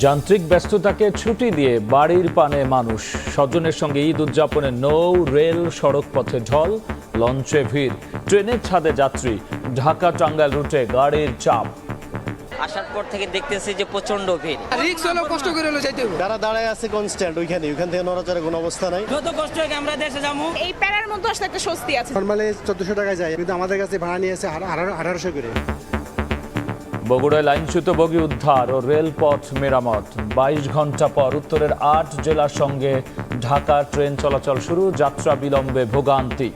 যান্ত্রিক ব্যস্ততাকে ছুটি দিয়ে বাড়ির পানে মানুষ, স্বজনের সঙ্গে ঈদ উদযাপনে নৌ রেল সড়ক পথে ঢল, লঞ্চে ভিড়, ট্রেনের ছাদে যাত্রী, ঢাকা টাঙ্গাইল রুটে গাড়ির চাপ। আসার পর থেকে দেখতেছি যে প্রচন্ড ভিড়। রিক্স হলো, কষ্ট করে হলো যাইতে হবে। যারা দাঁড়ায় আছে কনস্ট্যান্ট ওইখান থেকে নড়াচড়ার কোনো অবস্থা নাই। যত কষ্ট হোক আমরা দেশে যাবো। এই প্যারার মধ্যে আসলে একটা স্বস্তি আছে। নরমালি 1400 টাকা যায়, কিন্তু আমাদের কাছে ভাড়া নিয়েছে 1800 করে। বগুড়ায় লাইনচ্যুত বগি উদ্ধার ও রেলপথ মেরামত। 22 ঘন্টা পর উত্তরের 8 জেলার সঙ্গে ঢাকা ট্রেন চলাচল শুরু, যাত্রা বিলম্বে ভোগান্তি।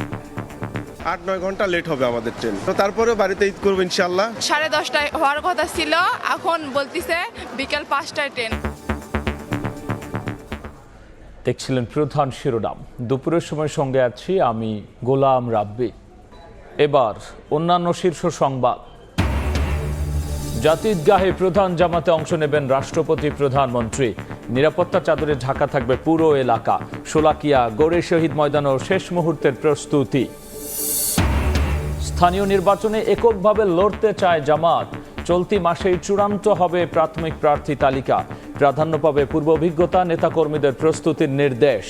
8-9 ঘন্টা লেট হবে আমাদের ট্রেন, তো তারপরেও বাড়িতে ঈদ করবো ইনশাল্লাহ। 10:30টায় হওয়ার কথা ছিল, এখন বলতিছে বিকাল 5টায় ট্রেন। দেখছিলেন প্রধান শিরোনাম। দুপুরের সময় সঙ্গে আছি আমি গোলাম রাব্বি। এবার অন্যান্য শীর্ষ সংবাদ। জাতীয় ঈদগাহে প্রধান জামাতে অংশ নেবেন রাষ্ট্রপতি, প্রধানমন্ত্রী। নিরাপত্তা চাদরে ঢাকা থাকবে পুরো এলাকা। শোলাকিয়া, গড়ে শহীদ ময়দানও শেষ মুহূর্তের প্রস্তুতি। স্থানীয় নির্বাচনে এককভাবে লড়তে চায় জামাত। চলতি মাসেই চূড়ান্ত হবে প্রাথমিক প্রার্থী তালিকা। প্রাধান্য পাবে পূর্ব অভিজ্ঞতা, নেতাকর্মীদের প্রস্তুতির নির্দেশ।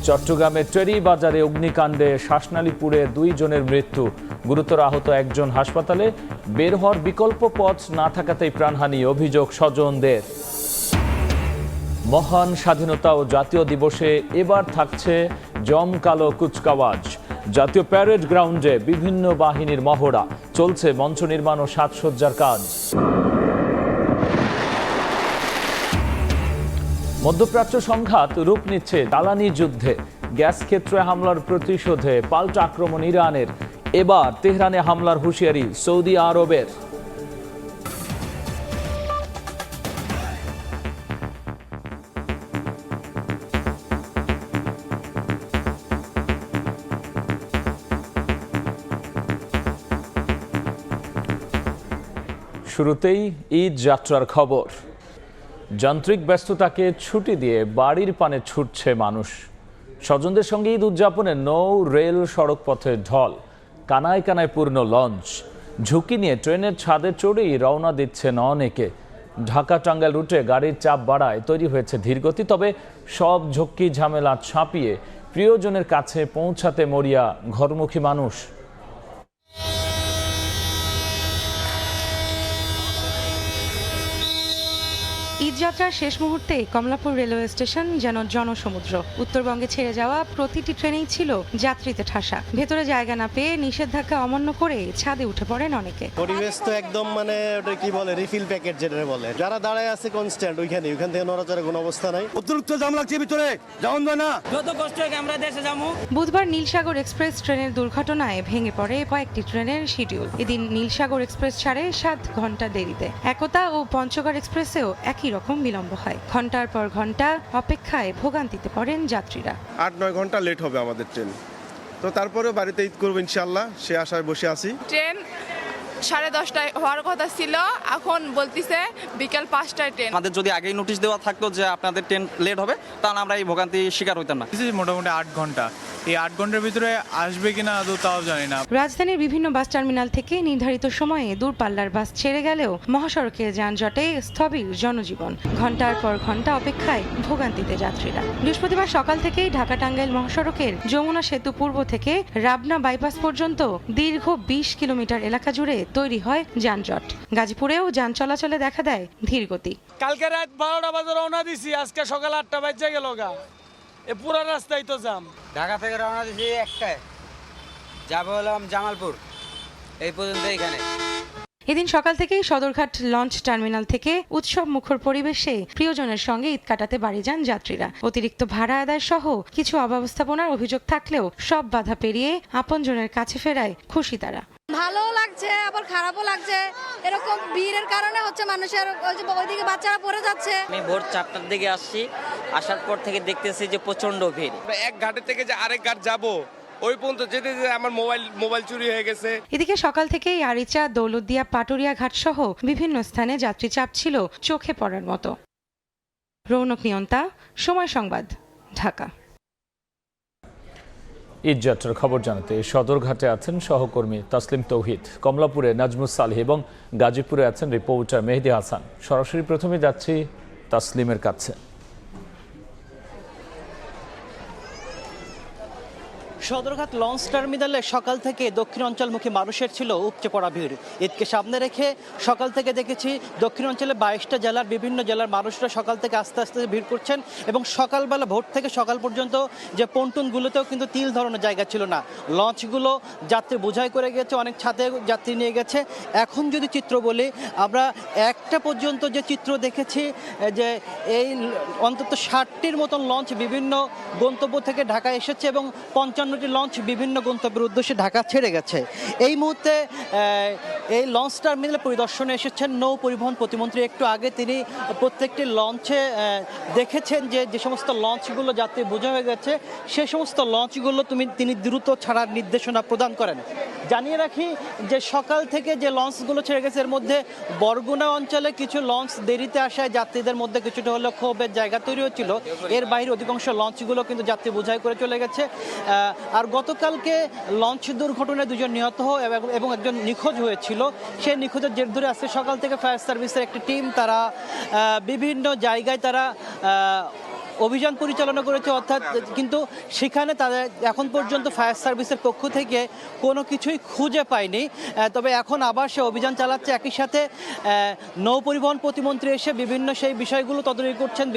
চট্টগ্রামের টেরি বাজারে অগ্নিকাণ্ডে শ্বাসনালীপুরে 2 জনের মৃত্যু, গুরুতর আহত 1 জন হাসপাতালে। বের হওয়ার বিকল্প পথ না থাকাতেই প্রাণহানি, অভিযোগ স্বজনদের। মহান স্বাধীনতা ও জাতীয় দিবসে এবার থাকছে জমকালো কুচকাওয়াজ। জাতীয় প্যারেড গ্রাউন্ডে বিভিন্ন বাহিনীর মহড়া, চলছে মঞ্চ নির্মাণ ও সাজসজ্জার কাজ। মধ্যপ্রাচ্য সংঘাত রূপ নিচ্ছে জ্বালানি যুদ্ধে। গ্যাস ক্ষেত্রে হামলার প্রতিশোধে পাল্টা আক্রমণ ইরানের। এবার তেহরানে হামলার হুঁশিয়ারি সৌদি আরবের। শুরুতেই ঈদ যাত্রার খবর। যান্ত্রিক ব্যস্ততাকে ছুটি দিয়ে বাড়ির পানে ছুটছে মানুষ, স্বজনদের সঙ্গে ঈদ উদযাপনে নৌ রেল সড়ক পথে ঢল, কানায় কানায় পূর্ণ লঞ্চ। ঝুঁকি নিয়ে ট্রেনের ছাদে চড়েই রওনা দিচ্ছেন অনেকে। ঢাকা টাঙ্গাইল রুটে গাড়ির চাপ বাড়ায় তৈরি হয়েছে ধীরগতি, তবে সব ঝক্কি ঝামেলা ছাপিয়ে প্রিয়জনের কাছে পৌঁছাতে মরিয়া ঘরমুখী মানুষ। ঈদযাত্রার শেষ মুহূর্তে কমলাপুর রেলওয়ে স্টেশন যেন জনসমুদ্র। উত্তরবঙ্গে ছেড়ে যাওয়া প্রতিটি ট্রেনেই ছিল যাত্রীতে ঠাসা। ভেতরে জায়গা না পেয়ে নিষেধাজ্ঞা অমান্য করে ছাদে উঠে পড়েন অনেকে। পরিবেশ তো একদম মানে ওটা কি বলে, রিফিল প্যাকেট যেটা বলে। যারা দাঁড়ায় আছে কনস্ট্যান্ট ওইখান থেকে নড়াচড়ার কোনো অবস্থা নাই। অতিরিক্ত জাম লাগছে ভিতরে, যাওন যায় না। যত কষ্ট হোক আমরা দেশে যাবো। বুধবার নীলসাগর এক্সপ্রেস ট্রেনের দুর্ঘটনায় ভেঙে পড়ে কয়েকটি ট্রেনের শিডিউল। এদিন নীলসাগর এক্সপ্রেস ছাড়ে 7 ঘন্টা দেরিতে। একতা ও পঞ্চগড় এক্সপ্রেসেও একই রকম বিলম্ব হয়। ঘন্টার পর ঘন্টা অপেক্ষায় ভোগান্তিতে পড়েন যাত্রীরা। 8-9 ঘন্টা লেট হবে আমাদের ট্রেন, তো তারপরেও বাড়িতে ঈদ করবো ইনশাল্লাহ, সে আশায় বসে আছি। ট্রেন 10:30টায় হওয়ার কথা ছিল, এখন বলতিছে বিকাল 5টায় ট্রেন। আমাদের যদি আগেই নোটিশ দেওয়া থাকতো যে আপনাদের ট্রেন লেট হবে, তাহলে আমরা এই ভোগান্তি শিকার হইতাম না। মোটামুটি 8 ঘন্টা, এই 8 ঘন্টার ভিতরে আসবে কিনা আদৌ তাও জানি না। রাজধানীর বিভিন্ন বাস টার্মিনাল থেকে নির্ধারিত সময়ে দূরপাল্লার বাস ছেড়ে গেলেও মহাসড়কে যানজটে স্থবির জনজীবন। ঘন্টার পর ঘন্টা অপেক্ষায় ভোগান্তিতে যাত্রীরা। বৃহস্পতিবার সকাল থেকেই ঢাকা টাঙ্গাইল মহাসড়কের যমুনা সেতু পূর্ব থেকে রাবনা বাইপাস পর্যন্ত দীর্ঘ 20 কিলোমিটার এলাকা জুড়ে তৈরি হয় যানজট। গাজীপুরেও যান চলাচলে দেখা দেয় ধীরগতি। কালকে রাত 12টা বাজে রওনা দিছি, আজকে সকাল 8টা বাজে গেল গা। এ পুরো রাস্তায় তো জাম। ঢাকা থেকে রওনা দিছি 1টায়, যাবো হলাম জামালপুর, এই পর্যন্ত এখানে। এদিন সকাল থেকেই সদরঘাট লঞ্চ টার্মিনাল থেকে উৎসব মুখর পরিবেশে প্রিয়জনের সঙ্গে ঈদ কাটাতে বাড়ি যান যাত্রীরা। অতিরিক্ত ভাড়া আদায় সহ কিছু অব্যবস্থাপনার অভিযোগ থাকলেও সব বাধা পেরিয়ে আপনজনের কাছে ফেরায় খুশি তারা। ভালো লাগছে, আবার খারাপও লাগছে। এরকম ভিড়ের কারণে হচ্ছে মানুষের ওইদিকে বাচ্চারা পড়ে যাচ্ছে। আমি ভোর 4টার দিকে আসছি, আসার পর থেকে দেখতেছি যে প্রচন্ড ভিড়। এক ঘাটে থেকে যে আরেক ঘাট যাবো, ওই পর্যন্ত যেতে যেতে আমার মোবাইল চুরি হয়ে গেছে। এদিকে সকাল থেকেই আরিচা, দৌলতদিয়া, পাটুরিয়া ঘাট সহ বিভিন্ন স্থানে যাত্রী চাপ ছিল চোখে পড়ার মতো। রৌনক নিয়ন্তা, সময় সংবাদ, ঢাকা। ঈদ যাত্রার খবর জানাতে সদরঘাটে আছেন সহকর্মী তাসলিম তৌহিদ, কমলাপুরে নাজমুস সালেহ এবং গাজীপুরে আছেন রিপোর্টার মেহেদি হাসান। সরাসরি প্রথমে যাচ্ছি তাসলিমের কাছে। সদরঘাট লঞ্চ টার্মিনালে সকাল থেকে দক্ষিণ অঞ্চলমুখী মানুষের ছিল উপচে পড়া ভিড়। ঈদকে সামনে রেখে সকাল থেকে দেখেছি দক্ষিণ অঞ্চলে 22টা জেলার বিভিন্ন জেলার মানুষরা সকাল থেকে আস্তে আস্তে ভিড় করছেন এবং সকালবেলা ভোর থেকে সকাল পর্যন্ত যে পন্টুনগুলোতেও কিন্তু তিল ধরানোর জায়গা ছিল না। লঞ্চগুলো যাত্রী বোঝাই করে গেছে, অনেক ছাদে যাত্রী নিয়ে গেছে। এখন যদি চিত্র বলি, আমরা একটা পর্যন্ত যে চিত্র দেখেছি যে এই অন্তত 60টির মতন লঞ্চ বিভিন্ন গন্তব্য থেকে ঢাকা এসেছে এবং 55টি লঞ্চ বিভিন্ন গন্তব্যের উদ্দেশ্যে ঢাকা ছেড়ে গেছে। এই মুহূর্তে এই লঞ্চ টার্মিনালে পরিদর্শনে এসেছেন নৌ পরিবহন প্রতিমন্ত্রী। একটু আগে তিনি প্রত্যেকটি লঞ্চে দেখেছেন যে সমস্ত লঞ্চগুলো যাত্রী বোঝা হয়ে গেছে সেই সমস্ত লঞ্চগুলো তিনি দ্রুত ছাড়ার নির্দেশনা প্রদান করেন। জানিয়ে রাখি যে সকাল থেকে যে লঞ্চগুলো ছেড়ে গেছে এর মধ্যে বরগুনা অঞ্চলে কিছু লঞ্চ দেরিতে আসায় যাত্রীদের মধ্যে কিছুটা হলেও ক্ষোভের জায়গা তৈরি হচ্ছিল। এর বাইরে অধিকাংশ লঞ্চগুলো কিন্তু যাত্রী বোঝাই করে চলে গেছে। আর গতকালকে লঞ্চ দুর্ঘটনায় 2জন নিহত এবং একজন নিখোঁজ হয়েছিল। সেই নিখোঁজের জের ধরে আজকে সকাল থেকে ফায়ার সার্ভিসের একটি টিম তারা বিভিন্ন জায়গায় তারা অভিযান পরিচালনা করেছে, অর্থাৎ কিন্তু সেখানে তাদের এখন পর্যন্ত ফায়ার সার্ভিসের পক্ষ থেকে কোনো কিছুই খুঁজে পায়নি। তবে এখন আবার সে অভিযান চালাচ্ছে। একই সাথে নৌ পরিবহন প্রতিমন্ত্রী এসে বিভিন্ন সেই বিষয়গুলো তদারকি করছেন।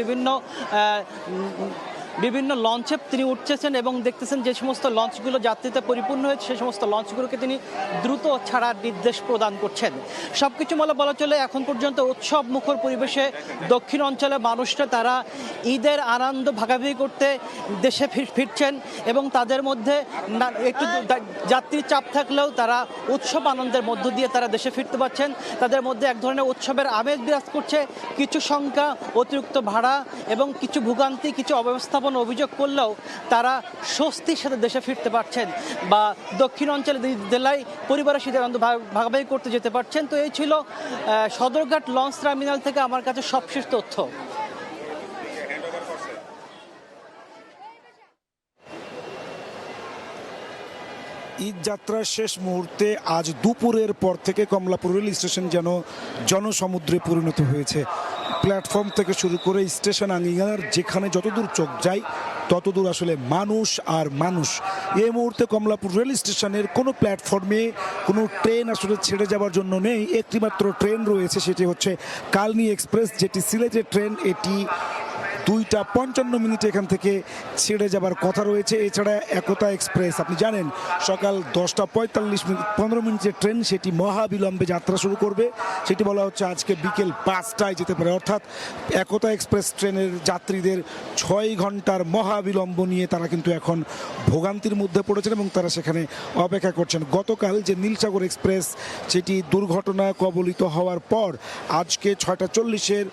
বিভিন্ন লঞ্চে তিনি উঠছেন এবং দেখতেছেন যে সমস্ত লঞ্চগুলো যাত্রীতে পরিপূর্ণ হয়েছে সেই সমস্ত লঞ্চগুলোকে তিনি দ্রুত ছাড়ার নির্দেশ প্রদান করছেন। সব কিছু বলা চলে এখন পর্যন্ত উৎসব মুখর পরিবেশে দক্ষিণ অঞ্চলে মানুষরা তারা ঈদের আনন্দ ভাগাভাগি করতে দেশে ফিরছেন এবং তাদের মধ্যে একটু যাত্রীর চাপ থাকলেও তারা উৎসব আনন্দের মধ্য দিয়ে তারা দেশে ফিরতে পারছেন। তাদের মধ্যে এক ধরনের উৎসবের আমেজ বিরাজ করছে। কিছু সংখ্যা অতিরিক্ত ভাড়া এবং কিছু ভোগান্তি, কিছু অব্যবস্থা অভিযোগ করলেও তারা স্বস্তির সাথে দেশে ফিরতে পারছেন বা দক্ষিণ অঞ্চলে জেলায় পরিবারের সাথে আনন্দ ভাগাভাগি করতে যেতে পারছেন। তো এই ছিল সদরঘাট লঞ্চ টার্মিনাল থেকে আমার কাছে সবশেষ তথ্য। ঈদ যাত্রার শেষ মুহূর্তে আজ দুপুরের পর থেকে কমলাপুর রেল স্টেশন যেন জনসমুদ্রে পরিণত হয়েছে। প্ল্যাটফর্ম থেকে শুরু করে স্টেশন আঙ্গিনার যেখানে যতদূর চোখ যায় ততদূর আসলে মানুষ আর মানুষ। এই মুহূর্তে কমলাপুর রেল স্টেশনের কোনো প্ল্যাটফর্মে কোনো ট্রেন আসলে ছেড়ে যাওয়ার জন্য নেই। একটি মাত্র ট্রেন রয়েছে, সেটি হচ্ছে কালনী এক্সপ্রেস, যেটি সিলেটের ট্রেন। এটি 2:55 এখান থেকে ছেড়ে যাবার কথা রয়েছে। এছাড়া একতা এক্সপ্রেস, আপনি জানেন সকাল 10:45 ট্রেন, সেটি মহাবিলম্বে যাত্রা শুরু করবে। সেটি বলা হচ্ছে আজকে বিকেল 5টায় যেতে পারে। অর্থাৎ একতা এক্সপ্রেস ট্রেনের যাত্রীদের 6 ঘন্টার মহাবিলম্ব নিয়ে তারা কিন্তু এখন ভোগান্তির মধ্যে পড়েছেন এবং তারা সেখানে অপেক্ষা করছেন। গতকাল যে নীলসাগর এক্সপ্রেস সেটি দুর্ঘটনায় কবলিত হওয়ার পর আজকে 6:40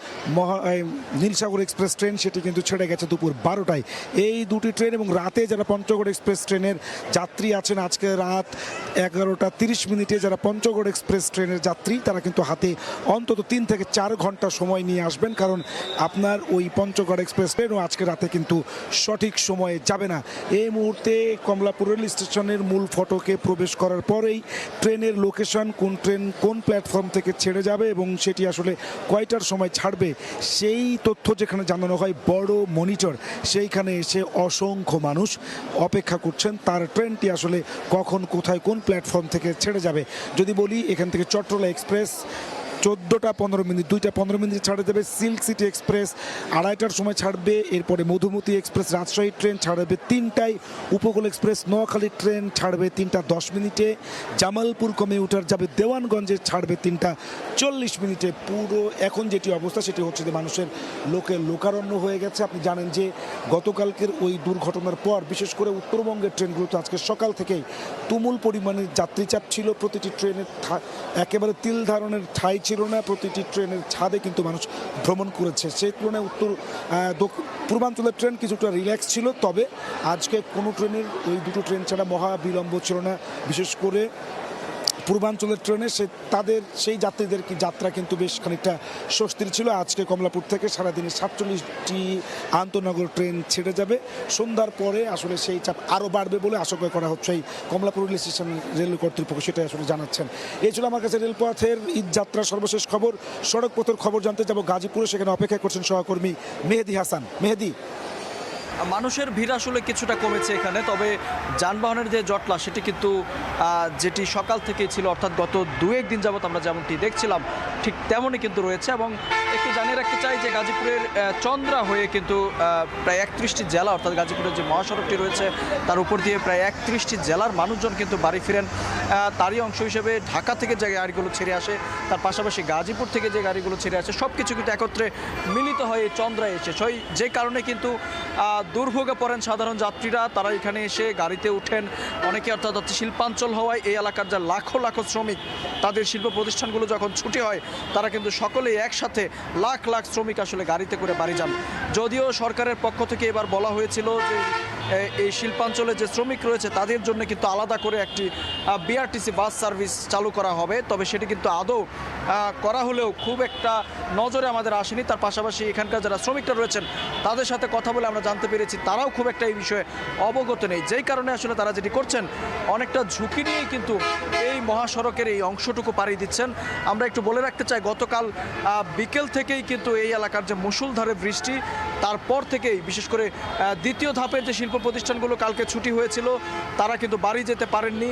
নীলসাগর এক্সপ্রেস ট্রেন সেটি কিন্তু ছেড়ে গেছে দুপুর 12টায়। এই দুটি ট্রেন এবং রাতে যারা পঞ্চগড় এক্সপ্রেস ট্রেনের যাত্রী আছেন আজকে রাত 11:30 যারা পঞ্চগড় এক্সপ্রেস ট্রেনের যাত্রী তারা কিন্তু হাতে অন্তত 3 থেকে 4 ঘন্টা সময় নিয়ে আসবেন, কারণ আপনার ওই পঞ্চগড় এক্সপ্রেস ট্রেনও আজকে রাতে কিন্তু সঠিক সময়ে যাবে না। এই মুহূর্তে কমলাপুর রেল স্টেশনের মূল ফটকে প্রবেশ করার পরেই ট্রেনের লোকেশন, কোন ট্রেন কোন প্ল্যাটফর্ম থেকে ছেড়ে যাবে এবং সেটি আসলে কয়টার সময় ছাড়বে সেই তথ্য যেখানে জানানো হয় বড় মনিটর, সেইখানে এসে অসংখ্য মানুষ অপেক্ষা করছেন তার ট্রেনটি আসলে কখন কোথায় কোন প্ল্যাটফর্ম থেকে ছেড়ে যাবে। যদি বলি এখান থেকে চট্টলা এক্সপ্রেস 14:15, 2:15 ছাড়ে দেবে। সিল্ক সিটি এক্সপ্রেস 2:30টার সময় ছাড়বে। এরপরে মধুমতি এক্সপ্রেস রাজশাহী ট্রেন ছাড়বে 3টায়। উপকূল এক্সপ্রেস নোয়াখালী ট্রেন ছাড়বে 3:10। জামালপুর কমিউটার যাবে দেওয়ানগঞ্জে ছাড়বে 3:40। পুরো এখন যেটি অবস্থা সেটি হচ্ছে যে মানুষের লোকারণ্য হয়ে গেছে। আপনি জানেন যে গতকালকের ওই দুর্ঘটনার পর বিশেষ করে উত্তরবঙ্গের ট্রেনগুলোতে আজকে সকাল থেকেই তুমুল পরিমাণে যাত্রী চাপ ছিল। প্রতিটি ট্রেনের একেবারে তিল ধারণের ঠাই ছিল না, প্রতিটি ট্রেনের ছাদে কিন্তু মানুষ ভ্রমণ করেছে। সেই তুলনায় পূর্বাঞ্চলের ট্রেন কিছুটা রিল্যাক্স ছিল। তবে আজকে কোনো ট্রেনের ওই দুটো ট্রেন ছাড়া মহাবিলম্ব ছিল না। বিশেষ করে পূর্বাঞ্চলের ট্রেনে তাদের সেই যাত্রীদের যাত্রা কিন্তু বেশ খানিকটা স্বস্তির ছিল। আজকে কমলাপুর থেকে সারাদিনে 47টি আন্তনগর ট্রেন ছেড়ে যাবে। সন্ধ্যার পরে আসলে সেই চাপ আরও বাড়বে বলে আশঙ্কা করা হচ্ছে এই কমলাপুর রেল স্টেশন রেল কর্তৃপক্ষ সেটাই আসলে জানাচ্ছেন। এই ছিল আমার কাছে রেলপথের ঈদ যাত্রার সর্বশেষ খবর। সড়ক পথের খবর জানতে যাব গাজীপুরে, সেখানে অপেক্ষা করছেন সহকর্মী মেহেদি হাসান। মেহেদি, মানুষের ভিড় আসলে কিছুটা কমেছে এখানে, তবে যানবাহনের যে জটলা সেটি কিন্তু যেটি সকাল থেকেই ছিল, অর্থাৎ গত 2-1 দিন যাবত আমরা যেমনটি দেখছিলাম ঠিক তেমনই কিন্তু রয়েছে। এবং একটু জানিয়ে রাখতে চাই যে গাজীপুরের চন্দ্রা হয়ে কিন্তু প্রায় 31টি জেলা, অর্থাৎ গাজীপুরের যে মহাসড়কটি রয়েছে তার উপর দিয়ে প্রায় 31টি জেলার মানুষজন কিন্তু বাড়ি ফিরেন। তারই অংশ হিসেবে ঢাকা থেকে যে গাড়িগুলো ছেড়ে আসে, তার পাশাপাশি গাজীপুর থেকে যে গাড়িগুলো ছেড়ে আসে, সব কিছু কিন্তু একত্রে মিলিত হয়ে চন্দ্রায় এসে যে কারণে কিন্তু দুর্ভোগে পড়েন সাধারণ যাত্রীরা। তারা এখানে এসে গাড়িতে উঠেন অনেকে, অর্থাৎ শিল্পাঞ্চল হওয়ায় এই এলাকার যা লাখো লাখো শ্রমিক, তাদের শিল্প প্রতিষ্ঠানগুলো যখন ছুটি হয় তারা কিন্তু সকলেই একসাথে লাখ লাখ শ্রমিক আসলে গাড়িতে করে বাড়ি যান। যদিও সরকারের পক্ষ থেকে এবার বলা হয়েছিল যে এই শিল্পাঞ্চলে যে শ্রমিক রয়েছে তাদের জন্য কিন্তু আলাদা করে একটি বিআরটিসি বাস সার্ভিস চালু করা হবে, তবে সেটি কিন্তু আদৌ করা হলেও খুব একটা নজরে আমাদের আসেনি। তার পাশাপাশি এখানকার যারা শ্রমিকরা রয়েছেন তাদের সাথে কথা বলে আমরা জানতে পেরেছি তারাও খুব একটা এই বিষয়ে অবগত নেই, যেই কারণে আসলে তারা যেটি করছেন অনেকটা ঝুঁকি নিয়েই কিন্তু এই মহাসড়কের এই অংশটুকু পাড়ি দিচ্ছেন। আমরা একটু বলে রাখতে চাই, গতকাল বিকেল থেকেই কিন্তু এই এলাকার যে মুষলধারে বৃষ্টি, তারপর থেকেই বিশেষ করে দ্বিতীয় ধাপের যে শিল্প প্রতিষ্ঠানগুলো কালকে ছুটি হয়েছিল তারা কিন্তু বাড়ি যেতে পারেননি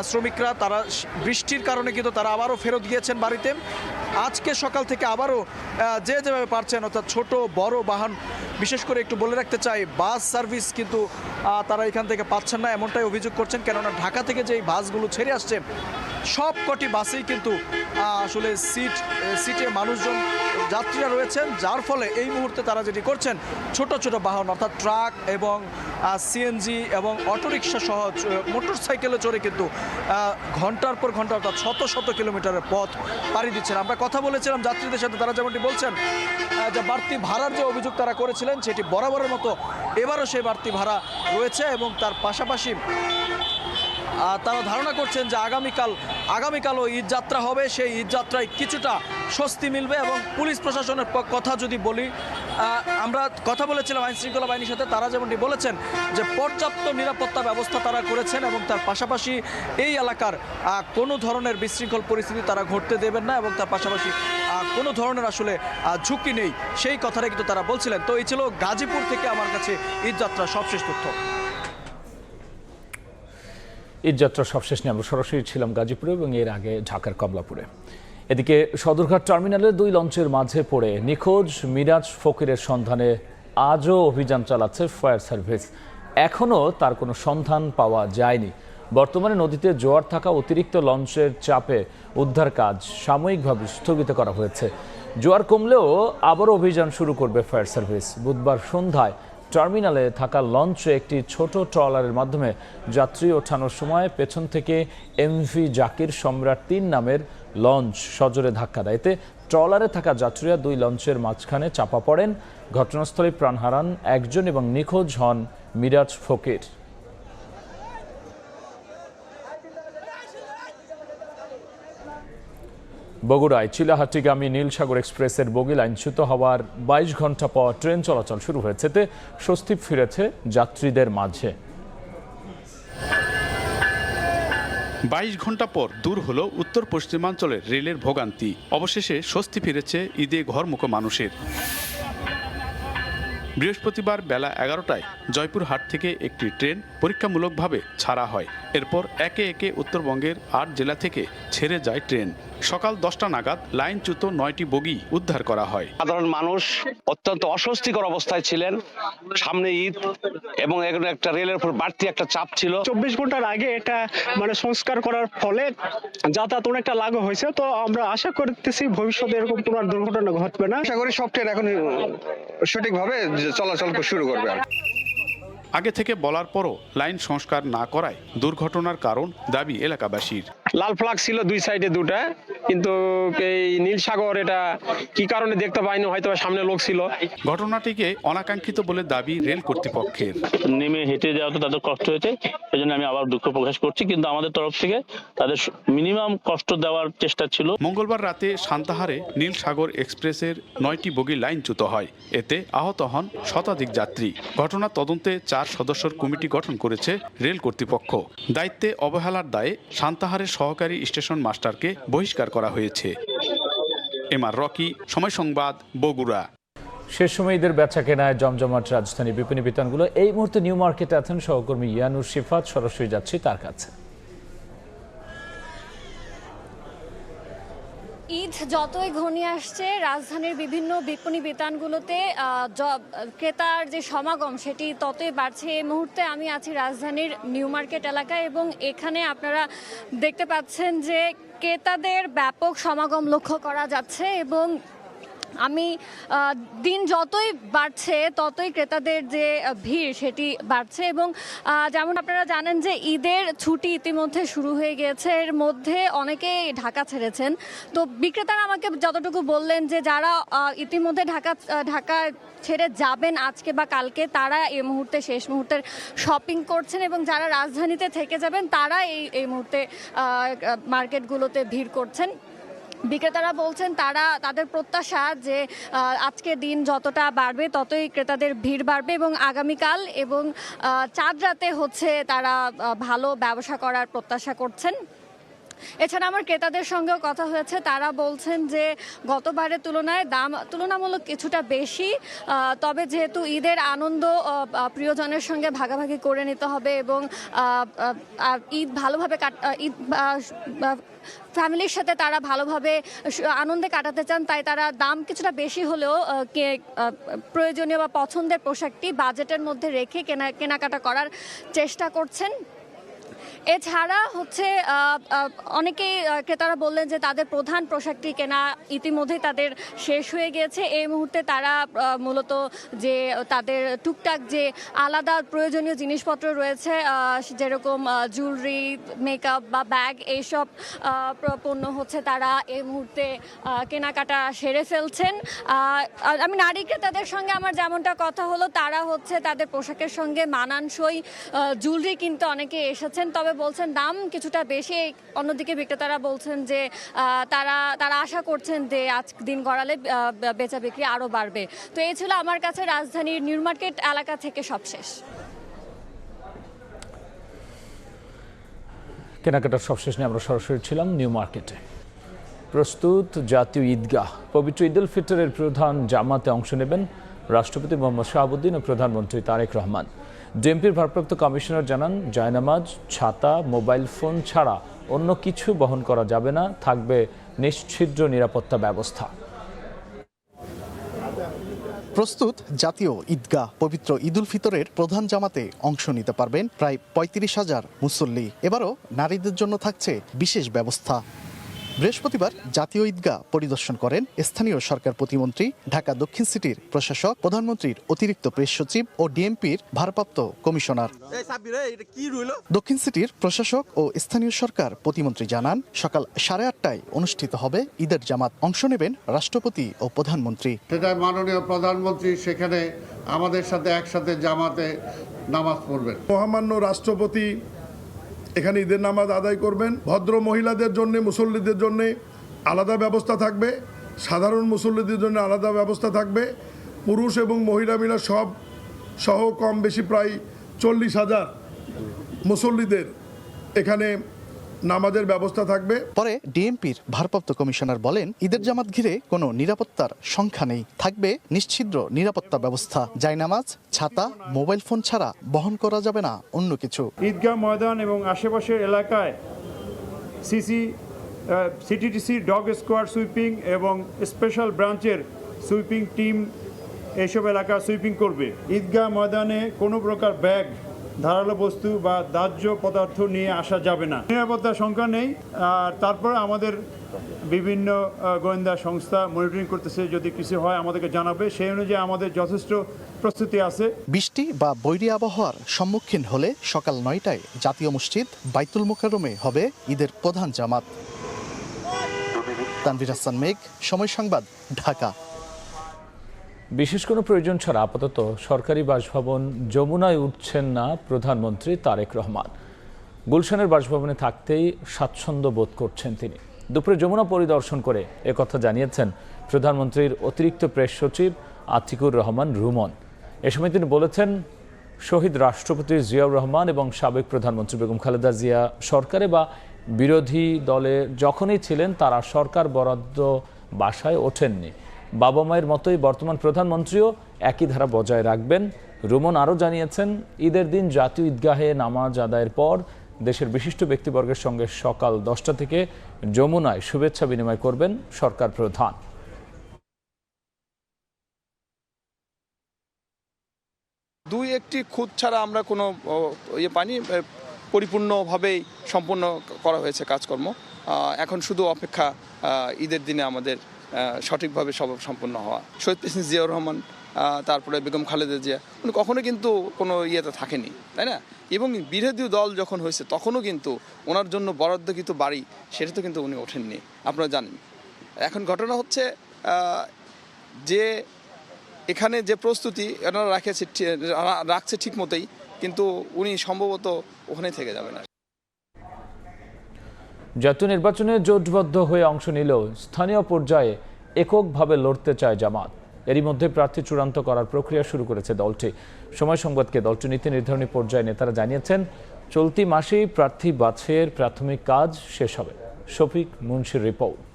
শ্রমিকরা। তারা বৃষ্টির কারণে কিন্তু তারা আবারও ফেরত গিয়েছেন বাড়িতে। আজকে সকাল থেকে আবারও যে যেভাবে পারছেন, অর্থাৎ ছোট বড় বাহন, বিশেষ করে একটু বলে রাখতে চাই বাস সার্ভিস কিন্তু তারা এখান থেকে পাচ্ছেন না, এমনটাই অভিযোগ করছেন। কেননা ঢাকা থেকে যে বাসগুলো ছেড়ে আসছে সব কটি বাসেই কিন্তু আসলে সিটে মানুষজন যাত্রীরা রয়েছেন, যার ফলে এই মুহূর্তে তারা যেটি করছেন ছোট ছোট বাহন অর্থাৎ ট্রাক এবং সিএনজি এবং অটোরিকশা সহ মোটর সাইকেলে চড়ে কিন্তু ঘন্টার পর ঘন্টা অর্থাৎ শত শত কিলোমিটারের পথ পাড়ি দিচ্ছেন। আমরা কথা বলেছিলাম যাত্রীদের সাথে, তারা যেমনটি বলছেন যে বাড়তি ভাড়ার যে অভিযোগ তারা করেছিলেন সেটি বরাবরের মতো এবারও সেই বাড়তি ভাড়া রয়েছে এবং তার পাশাপাশি তারা ধারণা করছেন যে আগামীকালও ঈদ যাত্রা হবে, সেই ঈদ যাত্রায় কিছুটা স্বস্তি মিলবে। এবং পুলিশ প্রশাসনের কথা যদি বলি, আমরা কথা বলেছিলাম আইন শৃঙ্খলা বাহিনীর সাথে, তারা যেমনটি বলেছেন যে পর্যাপ্ত নিরাপত্তা ব্যবস্থা তারা করেছেন এবং তার পাশাপাশি এই এলাকার কোনো ধরনের বিশৃঙ্খল পরিস্থিতি তারা ঘটতে দেবেন না এবং তার পাশাপাশি কোনো ধরনের আসলে ঝুঁকি নেই, সেই কথাটা কিন্তু তারা বলছিলেন। তো এই ছিল গাজীপুর থেকে আমার কাছে ঈদ যাত্রার সবশেষ তথ্য। ঈদযাত্রার সবশেষ নিয়ে আমরা সরাসরি ছিলাম গাজীপুরে এবং এর আগে ঢাকার কমলাপুরে। এদিকে সদরঘাট টার্মিনালে 2 লঞ্চের মাঝে পড়ে নিখোঁজ মিরাজ ফকিরের সন্ধানে আজও অভিযান চালাচ্ছে ফায়ার সার্ভিস। এখনও তার কোনো সন্ধান পাওয়া যায়নি। বর্তমানে নদীতে জোয়ার থাকা অতিরিক্ত লঞ্চের চাপে উদ্ধার কাজ সাময়িকভাবে স্থগিত করা হয়েছে। জোয়ার কমলেও আবারও অভিযান শুরু করবে ফায়ার সার্ভিস। বুধবার সন্ধ্যায় টার্মিনালে থাকা লঞ্চে একটি ছোট ট্রলারের মাধ্যমে যাত্রী ওঠানোর সময় পেছন থেকে এমভি জাকির সম্রাট 3 নামের লঞ্চ সজোরে ধাক্কা দেয়। এতে ট্রলারে থাকা যাত্রীরা 2 লঞ্চের মাঝখানে চাপা পড়েন। ঘটনাস্থলে প্রাণ হারান একজন এবং নিখোঁজ হন মিরাজ ফকির। বগুড়ায় চিলাহাটিগামী নীলসাগর এক্সপ্রেসের বগি লাইনচ্যুত হওয়ার 22 ঘন্টা পর ট্রেন চলাচল শুরু হয়েছে। এতে স্বস্তি ফিরেছে যাত্রীদের মাঝে। 22 ঘন্টা পর দূর হলো উত্তর পশ্চিমাঞ্চলের রেলের ভোগান্তি। অবশেষে স্বস্তি ফিরেছে ঈদে ঘরমুখো মানুষের। বৃহস্পতিবার বেলা 11টায় জয়পুরহাট থেকে একটি ট্রেন পরীক্ষামূলকভাবে ছাড়া হয়। এরপর একে একে উত্তরবঙ্গের 8 জেলা থেকে ছেড়ে যায় ট্রেন। সকাল 10টা নাগাদ লাইনচ্যুত 9টি বগি উদ্ধার করা হয়। সাধারণ মানুষ অত্যন্ত অস্বস্তিকর অবস্থায় ছিলেন। সামনে ঈদ এবং একটা রেলের উপর বাড়তি একটা চাপ ছিল। 24 ঘন্টার আগে এটা সংস্কার করার ফলে যাতায়াত অনেকটা লাঘব হয়েছে। তো আমরা আশা করতেছি ভবিষ্যতে এরকম কোনো দুর্ঘটনা ঘটবে না। আশা করি সব ট্রেন এখন সঠিকভাবে চলাচল শুরু করবে। আগে থেকে বলার পরও লাইন সংস্কার না করায় দুর্ঘটনার কারণ দাবি এলাকাবাসীর। লাল ফ্ল্যাগ ছিল 2 সাইডে 2টা, কিন্তু এই নীলসাগর এটা কি কারণে দেখতে পাইনি, হয়তো সামনে লোক ছিল। ঘটনাটিকে অনাকাঙ্ক্ষিত বলে দাবি রেল কর্তৃপক্ষের। নেমে হেঁটে যাওয়া তো তাদের কষ্ট হয়েছে, সেই জন্য আমি আবার দুঃখ প্রকাশ করছি, কিন্তু আমাদের তরফ থেকে তাদের মিনিমাম কষ্ট দেওয়ার চেষ্টা ছিল। মঙ্গলবার রাতে সান্তাহারে নীলসাগর এক্সপ্রেসের 9টি বগি লাইনচ্যুত হয়, এতে আহত হন শতাধিক যাত্রী। ঘটনা তদন্তে 4 সদস্যের কমিটি গঠন করেছে রেল কর্তৃপক্ষ। দায়িত্বে অবহেলার দায়ে সান্তাহারের সহকারী স্টেশন মাস্টারকে বহিষ্কার করা হয়েছে। এমআর রকি, সময় সংবাদ, বগুড়া। শেষ সময় ঈদের বেচা কেনায় জমজমাট রাজধানী বিপণী বিতানগুলো। এই মুহূর্তে নিউ মার্কেটে আছেন সহকর্মী ইয়ানুর শিফাত, সরাসরি যাচ্ছি তার কাছে। ঈদ যতই ঘনিয়ে আসছে, রাজধানীর বিভিন্ন বিপণী বিতানগুলোতে ক্রেতার যে সমাগম সেটি ততই বাড়ছে। এই মুহূর্তে আমি আছি রাজধানীর নিউ মার্কেট এলাকায় এবং এখানে আপনারা দেখতে পাচ্ছেন যে ক্রেতাদের ব্যাপক সমাগম লক্ষ্য করা যাচ্ছে এবং আমি দিন যতই বাড়ছে ততই ক্রেতাদের যে ভিড় সেটি বাড়ছে এবং যেমন আপনারা জানেন যে ঈদের ছুটি ইতিমধ্যে শুরু হয়ে গিয়েছে, এর মধ্যে অনেকেই ঢাকা ছেড়েছেন। তো বিক্রেতারা আমাকে যতটুকু বললেন যে যারা ইতিমধ্যে ঢাকা ছেড়ে যাবেন আজকে বা কালকে, তারা এই মুহূর্তে শেষ মুহূর্তের শপিং করছেন এবং যারা রাজধানীতে থেকে যাবেন তারা এই মুহূর্তে মার্কেটগুলোতে ভিড় করছেন। বিক্রেতারা বলছেন তাদের প্রত্যাশা যে আজকের দিন যতটা বাড়বে ততই ক্রেতাদের ভিড় বাড়বে এবং আগামীকাল এবং চাঁদ রাতে তারা ভালো ব্যবসা করার প্রত্যাশা করছেন। এছাড়া আমার ক্রেতাদের সঙ্গেও কথা হয়েছে, তারা বলছেন যে গতবারের তুলনায় দাম তুলনামূলক কিছুটা বেশি, তবে যেহেতু ঈদের আনন্দ প্রিয়জনের সঙ্গে ভাগাভাগি করে নিতে হবে এবং ঈদ ভালোভাবে ফ্যামিলির সাথে তারা ভালোভাবে আনন্দে কাটাতে চান, তাই তারা দাম কিছুটা বেশি হলেও প্রয়োজনীয় বা পছন্দের পোশাকটি বাজেটের মধ্যে রেখে কেনাকাটা করার চেষ্টা করছেন। এছাড়া অনেকেই ক্রেতারা বললেন যে তাদের প্রধান পোশাকটি কেনা ইতিমধ্যেই তাদের শেষ হয়ে গিয়েছে। এই মুহূর্তে তারা মূলত যে তাদের টুকটাক যে আলাদা প্রয়োজনীয় জিনিসপত্র রয়েছে, যেরকম জুয়েলারি, মেকআপ বা ব্যাগ, এইসব পণ্য তারা এই মুহূর্তে কেনাকাটা সেরে ফেলছেন। আমি নারী ক্রেতাদের সঙ্গে আমার যেমনটা কথা হলো, তারা তাদের পোশাকের সঙ্গে মানানসই জুয়েলারি কিনতে অনেকে এসেছেন, তবে বলছেন দাম কিছুটা বেশি। অন্যদিকে বিক্রেতারা বলছেন যে তারা আশা করছেন যে আজ দিন গড়ালে বেচা বিক্রি আরও বাড়বে। তো এই ছিল আমার কাছে রাজধানীর নিউ মার্কেট এলাকা থেকে সবশেষ। কেনাকাটার সবশেষ নিয়ে আমরা সরাসরি ছিলাম নিউ মার্কেটে। প্রস্তুত জাতীয় ঈদগাহ। পবিত্র ঈদ উল ফিতরের প্রধান জামাতে অংশ নেবেন রাষ্ট্রপতি মোহাম্মদ শাহাবুদ্দিন ও প্রধানমন্ত্রী তারেক রহমান। ডিএমপির ভারপ্রাপ্ত কমিশনার জানান, জায়নামাজ, ছাতা, মোবাইল ফোন ছাড়া অন্য কিছু বহন করা যাবে না, থাকবে নিশ্ছিদ্র নিরাপত্তা ব্যবস্থা। প্রস্তুত জাতীয় ঈদগাহ। পবিত্র ঈদ উল ফিতরের প্রধান জামাতে অংশ নিতে পারবেন প্রায় 35,000 মুসল্লি। এবারও নারীদের জন্য থাকছে বিশেষ ব্যবস্থা। বৃহস্পতিবার জাতীয় ঈদগাহ পরিদর্শন করেন স্থানীয় সরকার প্রতিমন্ত্রী, ঢাকা দক্ষিণ সিটির প্রশাসক, প্রধানমন্ত্রীর অতিরিক্ত প্রেস সচিব ও ডিএমপির ভারপ্রাপ্ত কমিশনার। দক্ষিণ সিটির প্রশাসক ও স্থানীয় সরকার প্রতিমন্ত্রী জানান, সকাল 8:30টায় অনুষ্ঠিত হবে ঈদের জামাত। অংশ নেবেন রাষ্ট্রপতি ও প্রধানমন্ত্রী। মাননীয় প্রধানমন্ত্রী সেখানে আমাদের সাথে একসাথে জামাতে নামাজ পড়বেন। মহামান্য রাষ্ট্রপতি এখানে ঈদের নামাজ আদায় করবেন। ভদ্র মহিলাদের জন্য, মুসল্লিদের জন্য আলাদা ব্যবস্থা থাকবে, সাধারণ মুসল্লিদের জন্য আলাদা ব্যবস্থা থাকবে। পুরুষ এবং মহিলা মিলে সব সহ কম বেশি প্রায় 40,000 মুসল্লিদের এখানে নামাজের ব্যবস্থা থাকবে। পরে ডিএমপির ভারপ্রাপ্ত কমিশনার বলেন, ঈদের জামাত ঘিরে কোনো নিরাপত্তার সংখ্যা নেই, থাকবে নিশ্ছিদ্র নিরাপত্তা ব্যবস্থা। জায়নামাজ, ছাতা, মোবাইল ফোন ছাড়া বহন করা যাবে না অন্য কিছু। ঈদগাহ ময়দান এবং আশেপাশের এলাকায় সিটিটিসি ডগ স্কোয়াড সুইপিং এবং স্পেশাল ব্রাঞ্চের সুইপিং টিম এইসব এলাকা সুইপিং করবে। ঈদগাহ ময়দানে কোনো প্রকার ব্যাগ, ধারালো বস্তু বা দাহ্য পদার্থ নিয়ে আসা যাবে না। নিরাপত্তার সংখ্যা নেই। আর তারপরে আমাদের বিভিন্ন গোয়েন্দা সংস্থা মনিটরিং করতেছে, যদি কিছু হয় আমাদেরকে জানাবে, সেই অনুযায়ী আমাদের যথেষ্ট প্রস্তুতি আছে। বৃষ্টি বা বৈরী আবহাওয়ার সম্মুখীন হলে সকাল 9টায় জাতীয় মসজিদ বাইতুল মোকাররমে হবে ঈদের প্রধান জামাত। তানভীর হাসান মেঘ, সময় সংবাদ, ঢাকা। বিশেষ কোনো প্রয়োজন ছাড়া আপাতত সরকারি বাসভবন যমুনায় উঠছেন না প্রধানমন্ত্রী তারেক রহমান। গুলশানের বাসভবনে থাকতেই স্বাচ্ছন্দ্য বোধ করছেন তিনি। দুপুরে যমুনা পরিদর্শন করে একথা জানিয়েছেন প্রধানমন্ত্রীর অতিরিক্ত প্রেস সচিব আতিকুর রহমান রুমন। এ সময় তিনি বলেছেন, শহীদ রাষ্ট্রপতি জিয়াউর রহমান এবং সাবেক প্রধানমন্ত্রী বেগম খালেদা জিয়া সরকারে বা বিরোধী দলে যখনই ছিলেন তারা সরকার বরাদ্দ বাসায় ওঠেননি। বাবা মায়ের মতোই বর্তমান প্রধানমন্ত্রীও একই ধারা বজায় রাখবেন। রুমন আরও জানিয়েছেন, ঈদের দিন জাতীয় ঈদগাহে নামাজ আদায়ের পর দেশের বিশিষ্ট ব্যক্তিবর্গের সঙ্গে সকাল 10টা থেকে যমুনায় শুভেচ্ছা বিনিময় করবেন সরকার প্রধান। দুই একটি খুঁত ছাড়া আমরা কোনো ইয়ে পাইনি, পরিপূর্ণভাবেই সম্পূর্ণ করা হয়েছে কাজকর্ম। এখন শুধু অপেক্ষা ঈদের দিনে আমাদের সঠিকভাবে সব সম্পন্ন হওয়া। শহীদ প্রেসিডেন্ট জিয়াউর রহমান, তারপরে বেগম খালেদা জিয়া উনি কখনো কিন্তু কোনো ইয়েতে থাকেনি, তাই না? এবং বিরোধী দল যখন হয়েছে তখনও কিন্তু ওনার জন্য বরাদ্দকৃত বাড়ি সেটা তো কিন্তু উনি ওঠেননি, আপনারা জানেন। এখন ঘটনা হচ্ছে যে এখানে যে প্রস্তুতি এনারা রাখছে ঠিক মতোই, কিন্তু উনি সম্ভবত ওখানেই থেকে যাবেন। জাতীয় নির্বাচনে জোটবদ্ধ হয়ে অংশ নিলেও স্থানীয় পর্যায়ে এককভাবে লড়তে চায় জামাত। এরই মধ্যে প্রার্থী চূড়ান্ত করার প্রক্রিয়া শুরু করেছে দলটি। সময় সংবাদকে দলটির নীতি নির্ধারণী পর্যায়ে নেতারা জানিয়েছেন, চলতি মাসেই প্রার্থী বাছাইয়ের প্রাথমিক কাজ শেষ হবে। শফিক মুন্সির রিপোর্ট।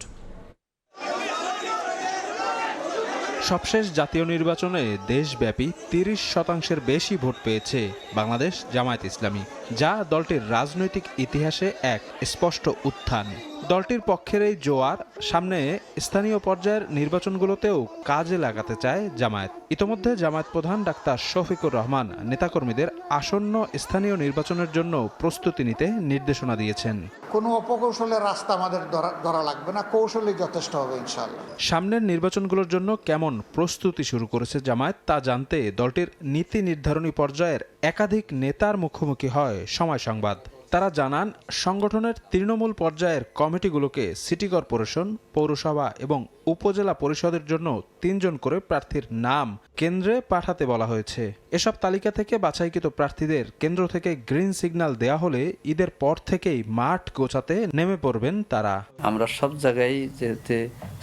সবশেষ জাতীয় নির্বাচনে দেশব্যাপী 30% বেশি ভোট পেয়েছে বাংলাদেশ জামায়াত ইসলামী, যা দলটির রাজনৈতিক ইতিহাসে এক স্পষ্ট উত্থান। দলটির পক্ষের এই জোয়ার সামনে স্থানীয় পর্যায়ের নির্বাচনগুলোতেও কাজে লাগাতে চায় জামায়াত। ইতোমধ্যে জামায়াত প্রধান ডাক্তার শফিকুর রহমান নেতাকর্মীদের আসন্ন স্থানীয় নির্বাচনের জন্য প্রস্তুতি নিতে নির্দেশনা দিয়েছেন। কোনো অপকৌশলের রাস্তা আমাদের ধরা লাগবে না, কৌশলই যথেষ্ট হবে ইনশাআল্লাহ। সামনের নির্বাচনগুলোর জন্য কেমন প্রস্তুতি শুরু করেছে জামায়াত তা জানতে দলটির নীতি নির্ধারণী পর্যায়ের একাধিক নেতার মুখোমুখি হয় সময় সংবাদ। তারা জানান, সংগঠনের তৃণমূল পর্যায়ের কমিটিগুলোকে সিটি কর্পোরেশন, পৌরসভা এবং উপজেলা পরিষদের জন্য 3 জন করে প্রার্থীর নাম কেন্দ্রে পাঠাতে বলা হয়েছে। এসব তালিকা থেকে বাছাইকৃত প্রার্থীদের কেন্দ্র থেকে গ্রিন সিগন্যাল দেয়া হলে ঈদের পর থেকেই মাঠ গোছাতে নেমে পড়বেন তারা। আমরা সব জায়গায় যেতে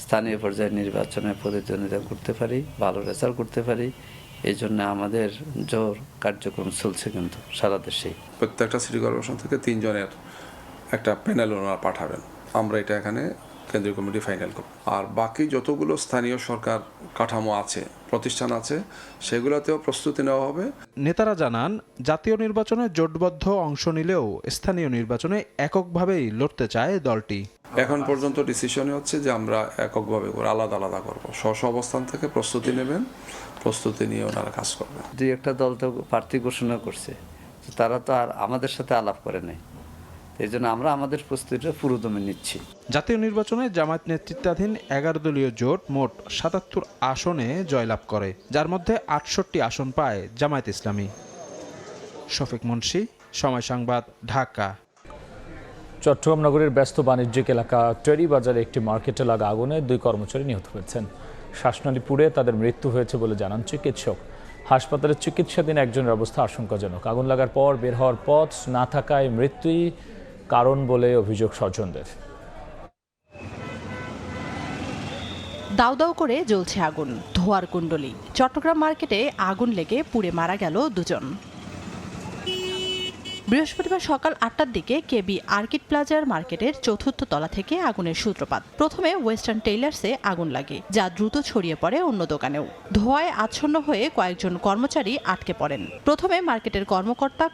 স্থানীয় পর্যায়ে নির্বাচনে প্রতিদ্বন্দ্বিতা করতে পারি, ভালো রেজাল্ট করতে পারি, এই জন্য আমাদের জোর কার্যক্রম চলছে কিন্তু সারা দেশেই। প্রত্যেকটা সিটি কর্পোরেশন থেকে 3 জনের একটা প্যানেল ওনারা পাঠাবেন। আমরা এটা এখানে কেন্দ্রীয় কমিটি ফাইনাল করব। আর বাকি যতগুলো স্থানীয় সরকার কাঠামো আছে, প্রতিষ্ঠান আছে, সেগুলোতেও প্রস্তুতি নেওয়া হবে। নেতারা জানান, জাতীয় নির্বাচনে জোটবদ্ধ অংশ নিলেও স্থানীয় নির্বাচনে এককভাবেই লড়তে চায় দলটি। এখন পর্যন্ত ডিসিশনে হচ্ছে যে আমরা এককভাবে করে আলাদা আলাদা করব। স্ব অবস্থান থেকে প্রস্তুতি নেবেন, প্রস্তুতি নিয়ে ওনারা কাজ করবেন। 2-1টা দল তো প্রার্থী ঘোষণা করছে, তারা তো আর আমাদের সাথে আলাপ করে নাই, এই জন্য আমরা আমাদের প্রস্তুতিটা পুরোদমে নিচ্ছি। জাতীয় নির্বাচনে জামায়াত নেতৃত্বাধীন 11 দলীয় জোট মোট 77 আসনে জয়লাভ করে, যার মধ্যে 68 আসন পায় জামায়াত ইসলামী। শফিক মুন্সি, সময় সংবাদ, ঢাকা। চট্টগ্রাম নগরের ব্যস্ত বাণিজ্যিক এলাকা টেরি বাজারে একটি মার্কেটে লাগা আগুনে 2 কর্মচারী নিহত হয়েছেন। শ্বাসনালী পুড়ে তাদের মৃত্যু হয়েছে বলে জানান চিকিৎসক। হাসপাতালে চিকিৎসাধীন একজনের অবস্থা আশঙ্কাজনক। আগুন লাগার পর বের হওয়ার পথ না থাকায় মৃত্যুই কারণ বলে অভিযোগ স্বজনদের। দাউ দাউ করে জ্বলছে আগুন, ধোঁয়ার কুণ্ডলী। চট্টগ্রাম মার্কেটে আগুন লেগে পুড়ে মারা গেল 2 জন। বৃহস্পতিবার সকাল 8টার দিকে কেবি আর্কিড প্লাজার মার্কেটের 4র্থ তলা থেকে আগুনের সূত্রপাত। প্রথমে ওয়েস্টার্ন টেইলার্সে আগুন লাগে, যা দ্রুত ছড়িয়ে পড়ে অন্য দোকানেও। ধোঁয়ায় আচ্ছন্ন হয়ে কয়েকজন কর্মচারী আটকে পড়েন। প্রথমে মার্কেটের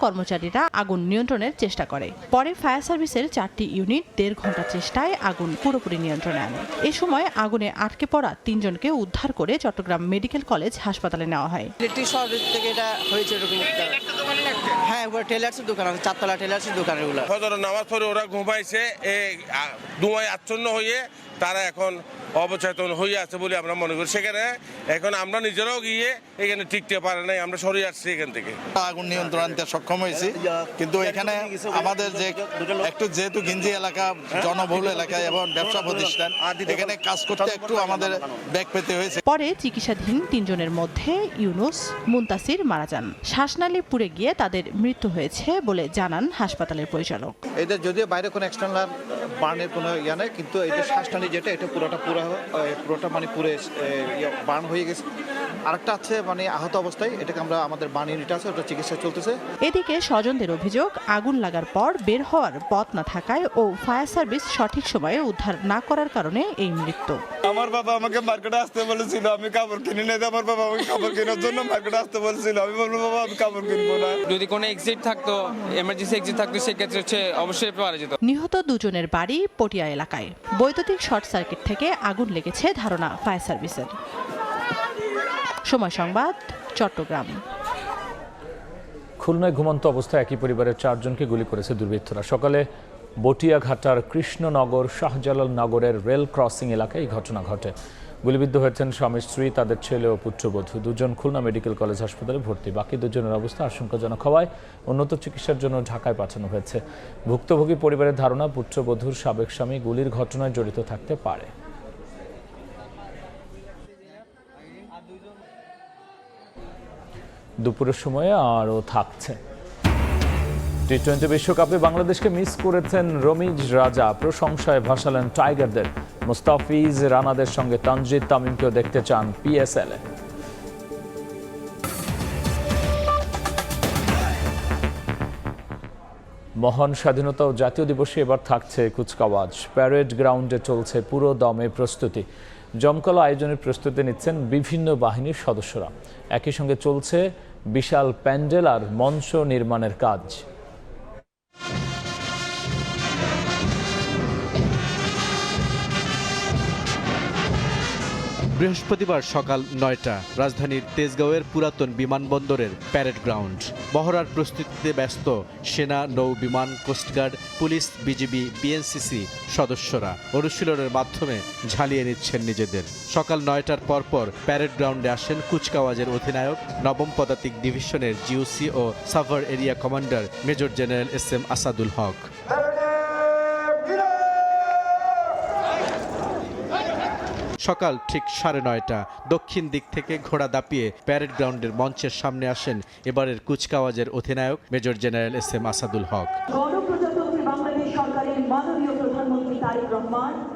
কর্মচারীরা আগুন নিয়ন্ত্রণের চেষ্টা করে। পরে ফায়ার সার্ভিসের 4টি ইউনিট 1.5 ঘন্টা চেষ্টায় আগুন পুরোপুরি নিয়ন্ত্রণে আনে। এ সময় আগুনে আটকে পড়া 3 জনকে উদ্ধার করে চট্টগ্রাম মেডিকেল কলেজ হাসপাতালে নেওয়া হয়। ইলেকট্রিক শর্ট থেকে এটা হয়েছে এরকম। হ্যাঁ, ওরা টেলার্সের দোকান, 4তলা টেলার্সের দোকানের গুলো। ফজরের নামাজ পড়ে ওরা ঘুমাইছে, ধোঁয়ায় আচ্ছন্ন হয়ে তারা এখন অবচেতন হয়ে আছে বলে আমরা মনে করি। সেখানে এখন আমরা নিজেরাও গিয়ে এখানে টিকতে পারে নাই, আমরা সরিয়ে আসছি এখান থেকে। আগুন নিয়ন্ত্রণ আনতে সক্ষম হয়েছি, কিন্তু এখানে আমাদের যে একটু যেহেতু ঘিঞ্জি এলাকা জনবহুল এলাকা এবং ব্যবসা প্রতিষ্ঠান, এখানে কাজ করতে একটু আমাদের ব্যাক পেতে হয়েছে। পরে চিকিৎসাধীন 3 জনের মধ্যে ইউনুস, মুনতাসির মারা যান। শ্বাসনালী পুড়ে গিয়ে তাদের মৃত্যু হয়েছে বলে জানান হাসপাতালের পরিচালক। এটা যদিও বাইরে কোনো এক্সটার্নাল বার্নের কোনো ইয়া নেই, কিন্তু এটা শ্বাসনালী যেটা এটা পুরোটা মানে পুরে বার্ন হয়ে গেছে। আরেকটা আছে মানে আহত অবস্থায়, এটাকে আমরা আমাদের বার্ন ইউনিট আছে, ওটা চিকিৎসা চলতেছে। এদিকে স্বজনদের অভিযোগ, আগুন লাগার পর বের হওয়ার পথ না থাকায় ও ফায়ার সার্ভিস সঠিক সময়ে উদ্ধার না করার কারণে এই মৃত্যু। আমার বাবা আমাকে মার্কেটে আসতে বলেছিল, আমি কাপড় কিনে নিতে। আমার বাবা আমাকে কাপড় কেনার জন্য মার্কেটে আসতে বলেছিল, আমি বলবো বাবা আমি কাপড় কিনবো না। যদি কোনো এক্সিট থাকতো, এমার্জেন্সি এক্সিট থাকতো, সেক্ষেত্রে হচ্ছে অবশ্যই পাওয়া যেত। নিহত 2 জনের বাড়ি পটিয়া এলাকায়। বৈদ্যুতিক শর্ট সার্কিট থেকে আগুন লেগেছে ধারণা ফায়ার সার্ভিসের। সময় সংবাদ, চট্টগ্রাম। খুলনায় ঘুমন্ত অবস্থায় একই পরিবারের 4 জনকে গুলি করেছে দুর্বৃত্তরা। সকালে বটিয়াঘাটার কৃষ্ণনগর শাহজালাল নগরের রেল ক্রসিং এলাকায় এই ঘটনা ঘটে। গুলিবিদ্ধ হয়েছেন স্বামী স্ত্রী, তাদের ছেলে ও পুত্রবধূ। 2 জন খুলনা মেডিকেল কলেজ হাসপাতালে ভর্তি। বাকি 2 জনের অবস্থা আশঙ্কাজনক হওয়ায় উন্নত চিকিৎসার জন্য ঢাকায় পাঠানো হয়েছে। ভুক্তভোগী পরিবারের ধারণা, পুত্রবধূর সাবেক স্বামী গুলির ঘটনায় জড়িত থাকতে পারে। দুপুরের সময়ে আরও থাকছে। টি-20 বিশ্বকাপে বাংলাদেশকে মিস করেছেন রমিজ রাজা, প্রশংসায় ভাসালেন টাইগারদের। মুস্তাফিজ রানাদের সঙ্গে তানজিদ তামিমকেও দেখতে চান পিএসএল-এ। মহান স্বাধীনতা ও জাতীয় দিবসে এবার থাকছে কুচকাওয়াজ। প্যারেড গ্রাউন্ডে চলছে পুরো দমে প্রস্তুতি। জমকালো আয়োজনের প্রস্তুতি নিচ্ছেন বিভিন্ন বাহিনীর সদস্যরা। একই সঙ্গে চলছে বিশাল প্যান্ডেল আর মঞ্চ নির্মাণের কাজ। বৃহস্পতিবার সকাল 9টা রাজধানীর তেজগাঁওয়ের পুরাতন বিমানবন্দরের প্যারেড গ্রাউন্ড। মহড়ার প্রস্তুতিতে ব্যস্ত সেনা, নৌ বিমান, কোস্টগার্ড, পুলিশ, বিজিবি, বিএনসিসি সদস্যরা অনুশীলনের মাধ্যমে ঝালিয়ে নিচ্ছেন নিজেদের। সকাল 9টার পরপর প্যারেড গ্রাউন্ডে আসেন কুচকাওয়াজের অধিনায়ক, নবম পদাতিক ডিভিশনের জিওসি ও Savar area commander major general SM Asadul Haque. সকাল ঠিক 9:30 দক্ষিণ দিক থেকে ঘোড়া দাপিয়ে প্যারেড গ্রাউন্ডের মঞ্চের সামনে আসেন এবারের কুচকাওয়াজের অধিনায়ক মেজর জেনারেল SM আসাদুল হক।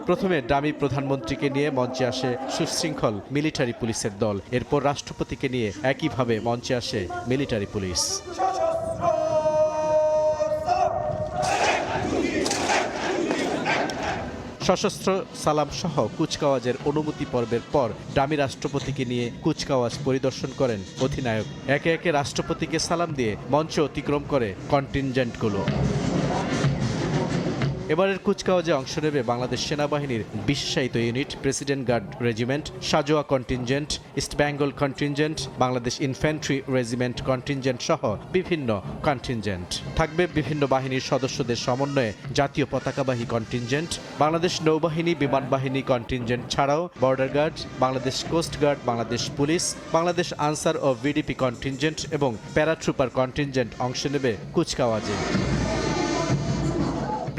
প্রথমে ডামি প্রধানমন্ত্রীকে নিয়ে মঞ্চে আসে সুশৃঙ্খল মিলিটারি পুলিশের দল। এরপর রাষ্ট্রপতিকে নিয়ে একইভাবে মঞ্চে আসে মিলিটারি পুলিশ। সশস্ত্র সালাম সহ কুচকাওয়াজের অনুমতি পর্বের পর ডামি রাষ্ট্রপতিকে নিয়ে কুচকাওয়াজ পরিদর্শন করেন অধিনায়ক। একে একে রাষ্ট্রপতিকে সালাম দিয়ে মঞ্চ অতিক্রম করে কন্টিনজেন্টগুলো। এবারের কুচকাওয়াজে অংশ নেবে বাংলাদেশ সেনাবাহিনীর বিশেষায়িত ইউনিট, প্রেসিডেন্ট গার্ড রেজিমেন্ট, সাজোয়া contingent, east Bengal contingent, Bangladesh infantry regiment contingent সহ বিভিন্ন কন্টিনজেন্ট। থাকবে বিভিন্ন বাহিনীর সদস্যদের সমন্বয়ে জাতীয় পতাকাবাহী কন্টিনজেন্ট, বাংলাদেশ নৌবাহিনী, বিমান বাহিনী কন্টিনজেন্ট ছাড়াও border guard, Bangladesh coast guard, Bangladesh police, Bangladesh Ansar ও ভিডিপি কন্টিনজেন্ট এবং প্যারাট্রুপার কন্টিনজেন্ট অংশ নেবে কুচকাওয়াজে।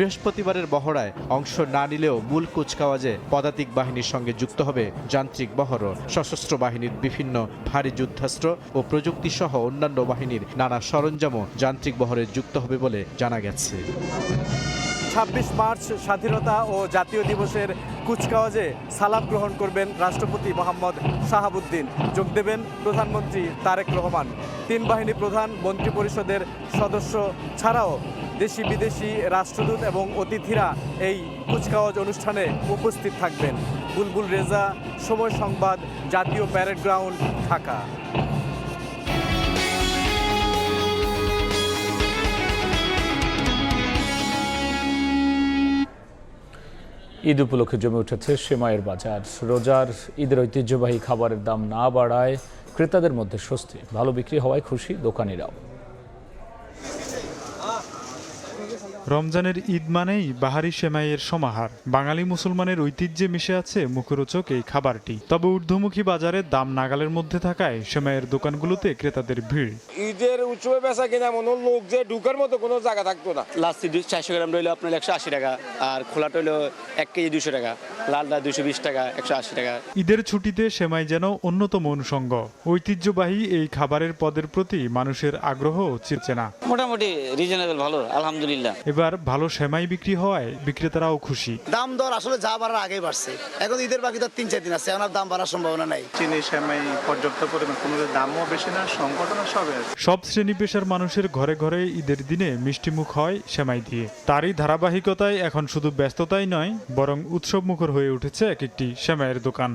বৃহস্পতিবারের মহড়ায় অংশ না নিলেও মূল কুচকাওয়াজে পদাতিক বাহিনীর সঙ্গে যুক্ত হবে যান্ত্রিক বহরও। সশস্ত্র বাহিনীর বিভিন্ন ভারী যুদ্ধাস্ত্র ও প্রযুক্তি সহ অন্যান্য বাহিনীর নানা সরঞ্জামও যান্ত্রিক বহরে যুক্ত হবে বলে জানা গেছে। 26 মার্চ স্বাধীনতা ও জাতীয় দিবসের কুচকাওয়াজে সালাম গ্রহণ করবেন রাষ্ট্রপতি মোহাম্মদ শাহাবুদ্দিন। যোগ দেবেন প্রধানমন্ত্রী তারেক রহমান। 3 বাহিনী প্রধান, মন্ত্রিপরিষদের সদস্য ছাড়াও দেশি বিদেশি রাষ্ট্রদূত এবং অতিথিরা এই কুচকাওয়াজ অনুষ্ঠানে উপস্থিত থাকবেন। বুলবুল রেজা, সময় সংবাদ, জাতীয় প্যারেড গ্রাউন্ড, ঢাকা। ঈদ উপলক্ষে জমে উঠেছে সেমাইয়ের বাজার। রোজার ঈদের ঐতিহ্যবাহী খাবারের দাম না বাড়ায় ক্রেতাদের মধ্যে স্বস্তি। ভালো বিক্রি হওয়ায় খুশি দোকানিরাও। রমজানের ঈদ মানেই বাহারি সেমাইয়ের সমাহার। বাঙালি মুসলমানের ঐতিহ্যে মিশে আছে মুখরোচক এই খাবারটি। তবে ঊর্ধ্বমুখী বাজারে দাম নাগালের মধ্যে থাকায় সেমাইয়ের দোকানগুলোতে ক্রেতাদের ভিড়। ঈদের উৎসবে বেচা কিনা মনে লোক যে ঢুকার মতো কোনো জায়গা থাকতো না। লাচ্ছি 400 গ্রাম রইল আপনার 180 টাকা, আর খোলাটা হইল 1 কেজি 200 টাকা, লালটা 220 টাকা, 180 টাকা। ঈদের ছুটিতে সেমাই যেন অন্যতম অনুষঙ্গ। ঐতিহ্যবাহী এই খাবারের পদের প্রতি মানুষের আগ্রহ চিরছে না। মোটামুটি রিজনেবল, ভালো, আলহামদুলিল্লাহ। এবার ভালো সেমাই বিক্রি হওয়ায় বিক্রেতারাও খুশি। দাম দর আসলে যা বাড়ার আগেই বাড়ছে, এখন ঈদের বাকি তো 3-4 দিন আছে, এখন আর দাম বাড়ার সম্ভাবনা নাই। চিনি সেমাই পর্যাপ্ত পরিমাণ, কোনো দামও বেশি না, সংকটও না, সবে সব শ্রেণী পেশার মানুষের ঘরে ঘরে ঈদের দিনে মিষ্টিমুখ হয় সেমাই দিয়ে। তারই ধারাবাহিকতায় এখন শুধু ব্যস্ততাই নয়, বরং উৎসব মুখর হয়ে উঠেছে এক একটি সেমাইয়ের দোকান।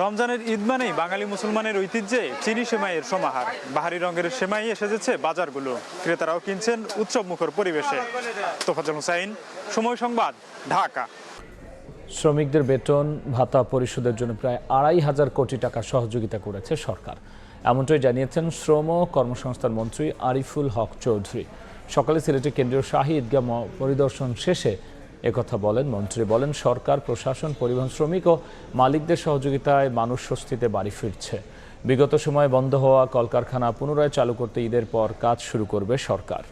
রমজানের ঈদ মানেই বাঙালি মুসলমানের ঐতিহ্যে চিনি সেমাইয়ের সমাহার। বাহারি রঙের সেমাই এসেছে বাজারগুলো, ক্রেতারাও কিনছেন উৎসব মুখর পরিবেশে। তোফাজ্জল হোসাইন, সময় সংবাদ, ঢাকা। শ্রমিকদের বেতন ভাতা পরিশোধের জন্য প্রায় 2,500 কোটি টাকা সহযোগিতা করেছে সরকার, এমনটাই জানিয়েছেন শ্রম কর্মসংস্থান মন্ত্রী আরিফুল হক চৌধুরী। সকালে সিলেটের কেন্দ্রীয় শাহী ঈদগাহ পরিদর্শন শেষে একথা বলেন মন্ত্রী। বলেন, সরকার, প্রশাসন, পরিবহন শ্রমিক ও মালিকদের সহযোগিতায় মানুষ স্বস্তিতে বাড়ি ফিরছে। বিগত সময়ে বন্ধ হওয়া কলকারখানা পুনরায় চালু করতে ঈদের পর কাজ শুরু করবে সরকার।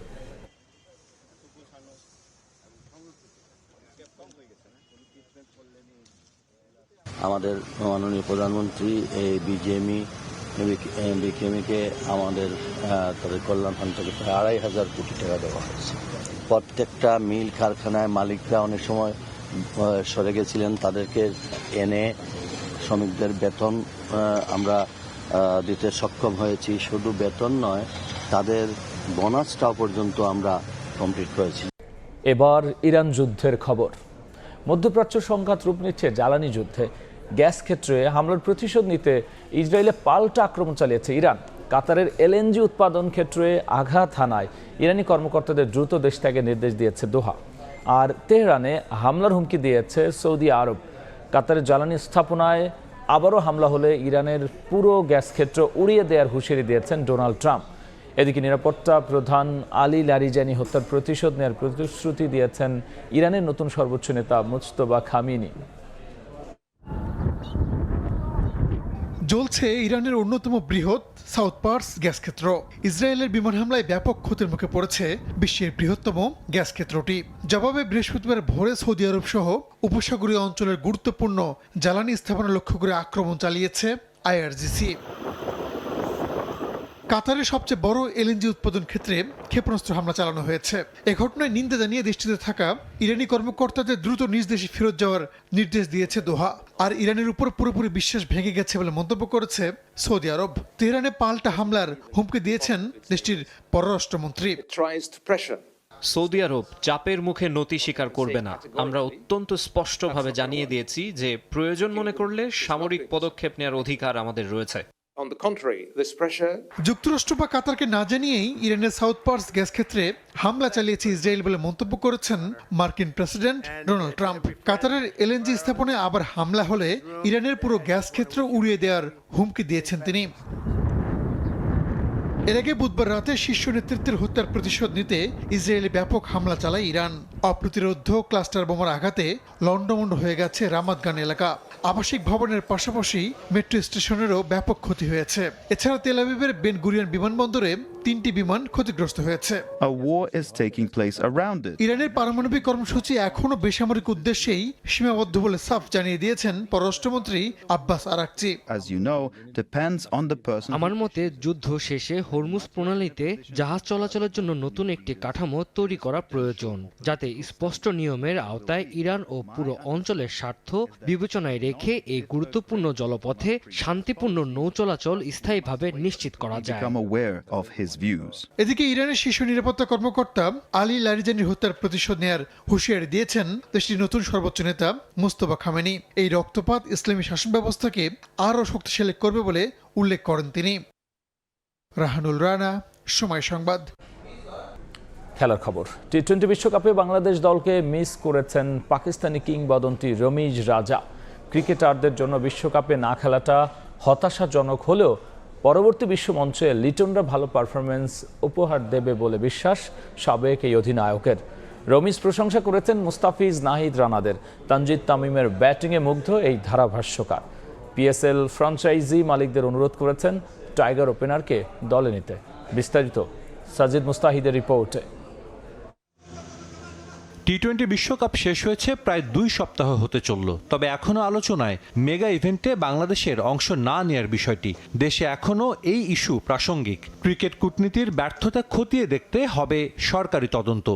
আমাদের মাননীয় প্রধানমন্ত্রী এই বিকেএমইকে আমাদের তাদের কল্যাণ ফান্ড থেকে প্রায় 2,500 কোটি টাকা দেওয়া হয়েছে। প্রত্যেকটা মিল কারখানায় মালিকরা অনেক সময় সরে গেছিলেন, তাদেরকে এনে শ্রমিকদের বেতন আমরা দিতে সক্ষম হয়েছি। শুধু বেতন নয়, তাদের বোনাসটাও পর্যন্ত আমরা কমপ্লিট করেছি। এবার ইরান যুদ্ধের খবর। মধ্যপ্রাচ্য সংঘাত রূপ নিচ্ছে জ্বালানি যুদ্ধে। গ্যাস ক্ষেত্রে হামলার প্রতিশোধ নিতে ইসরায়েলে পাল্টা আক্রমণ চালিয়েছে ইরান। কাতারের এলএনজি উৎপাদন ক্ষেত্রে আঘাত হানায় ইরানি কর্মকর্তাদের দ্রুত দেশ ত্যাগের নির্দেশ দিয়েছে দোহা। আর তেহরানে হামলার হুমকি দিয়েছে সৌদি আরব। কাতারের জ্বালানি স্থাপনায় আবারও হামলা হলে ইরানের পুরো গ্যাস ক্ষেত্র উড়িয়ে দেওয়ার হুঁশিয়ারি দিয়েছেন ডোনাল্ড ট্রাম্প। এদিকে নিরাপত্তা প্রধান আলী লারিজানি হত্যার প্রতিশোধ নেওয়ার প্রতিশ্রুতি দিয়েছেন ইরানের নতুন সর্বোচ্চ নেতা মুজতবা খামেনি। জ্বলছে ইরানের অন্যতম বৃহৎ সাউথ পার্স গ্যাস ক্ষেত্র। ইসরায়েলের বিমান হামলায় ব্যাপক ক্ষতির মুখে পড়েছে বিশ্বের বৃহত্তম গ্যাস ক্ষেত্রটি। জবাবে বৃহস্পতিবার ভোরে সৌদি আরব সহ উপসাগরীয় অঞ্চলের গুরুত্বপূর্ণ জ্বালানি স্থাপনা লক্ষ্য করে আক্রমণ চালিয়েছে আইআরজিসি। কাতারের সবচেয়ে বড় এলএনজি উৎপাদন ক্ষেত্রে ক্ষেপণাস্ত্র হামলা চালানো হয়েছে। এ ঘটনায় নিন্দা জানিয়ে দেশটিতে থাকা ইরানি কর্মকর্তাদের দ্রুত নিজ দেশে ফেরত যাওয়ার নির্দেশ দিয়েছে দোহা। আর ইরানের উপর পুরোপুরি বিশ্বাস ভেঙে গেছে বলে মন্তব্য করেছে সৌদি আরব। তেহরানে পাল্টা হামলার হুমকি দিয়েছেন দেশটির পররাষ্ট্রমন্ত্রী। সৌদি আরব চাপের মুখে নতি স্বীকার করবে না। আমরা অত্যন্ত স্পষ্টভাবে জানিয়ে দিয়েছি যে প্রয়োজন মনে করলে সামরিক পদক্ষেপ নেওয়ার অধিকার আমাদের রয়েছে। যুক্তরাষ্ট্র বা কাতারকে না জানিয়েই ইরানের সাউথ পার্স গ্যাস ক্ষেত্রে হামলা চালিয়েছে ইসরায়েল বলে মন্তব্য করেছেন মার্কিন প্রেসিডেন্ট ডোনাল্ড ট্রাম্প। কাতারের এলএনজি স্থাপনায় আবার হামলা হলে ইরানের পুরো গ্যাস ক্ষেত্র উড়িয়ে দেওয়ার হুমকি দিয়েছেন তিনি। এর আগে বুধবার রাতে শীর্ষ নেতৃত্বের হত্যার প্রতিশোধ নিতে ইসরায়েলে ব্যাপক হামলা চালায় ইরান। অপ্রতিরোধ্য ক্লাস্টার বোমার আঘাতে লন্ডমন্ড হয়ে গেছে রামাতগান এলাকা। আবাসিক ভবনের পাশাপাশি মেট্রো স্টেশনেরও ব্যাপক ক্ষতি হয়েছে। এছাড়া তেল আবিবের বেন গুরিয়ন বিমানবন্দরে 3টি বিমান ক্ষতিগ্রস্ত হয়েছে। ইরানের পারমাণবিক কর্মসূচি এখনো বেসামরিক উদ্দেশ্যেই সীমাবদ্ধ বলে সাফ জানিয়ে দিয়েছেন পররাষ্ট্রমন্ত্রী আব্বাস আরাকচি। আমার মতে যুদ্ধ শেষে হরমুজ প্রণালীতে জাহাজ চলাচলের জন্য নতুন একটি কাঠামো তৈরি করা প্রয়োজন, যাতে স্পষ্ট নিয়মের আওতায় ইরান ও পুরো অঞ্চলের স্বার্থ বিবেচনায় রেখে এই গুরুত্বপূর্ণ জলপথে শান্তিপূর্ণ নৌ চলাচল স্থায়ীভাবে নিশ্চিত করা যায়। এদিকে ইরানের শীর্ষ নিরাপত্তা কর্মকর্তা আলী লারিজানির হত্যার প্রতিশোধ নেয়ার হুঁশিয়ারি দিয়েছেন দেশটির নতুন সর্বোচ্চ নেতা মুজতবা খামেনি। এই রক্তপাত ইসলামী শাসন ব্যবস্থাকে আরও শক্তিশালী করবে বলে উল্লেখ করেন তিনি। রাহানুল রানা, সময় সংবাদ। খেলার খবর। টি-20 বিশ্বকাপে বাংলাদেশ দলকে মিস করেছেন পাকিস্তানি কিংবদন্তি রমিজ রাজা। ক্রিকেটারদের জন্য বিশ্বকাপে না খেলাটা হতাশাজনক হলেও পরবর্তী বিশ্বমঞ্চে লিটনরা ভালো পারফরমেন্স উপহার দেবে বলে বিশ্বাস সাবেক এই অধিনায়কের। রমিজ প্রশংসা করেছেন মুস্তাফিজ, নাহিদ রানাদের। তানজিদ তামিমের ব্যাটিংয়ে মুগ্ধ এই ধারাভাষ্যকার। পিএসএল ফ্র্যাঞ্চাইজি মালিকদের অনুরোধ করেছেন টাইগার ওপেনারকে দলে নিতে। বিস্তারিত সাজিদ মুস্তাহিদের রিপোর্টে। টি-20 বিশ্বকাপ শেষ হয়েছে প্রায় 2 সপ্তাহ হতে চলল, তবে এখনও আলোচনায় মেগা ইভেন্টে বাংলাদেশের অংশ না নেয়ার বিষয়টি। দেশে এখনও এই ইস্যু প্রাসঙ্গিক। ক্রিকেট কূটনীতির ব্যর্থতা খতিয়ে দেখতে হবে সরকারি তদন্ত।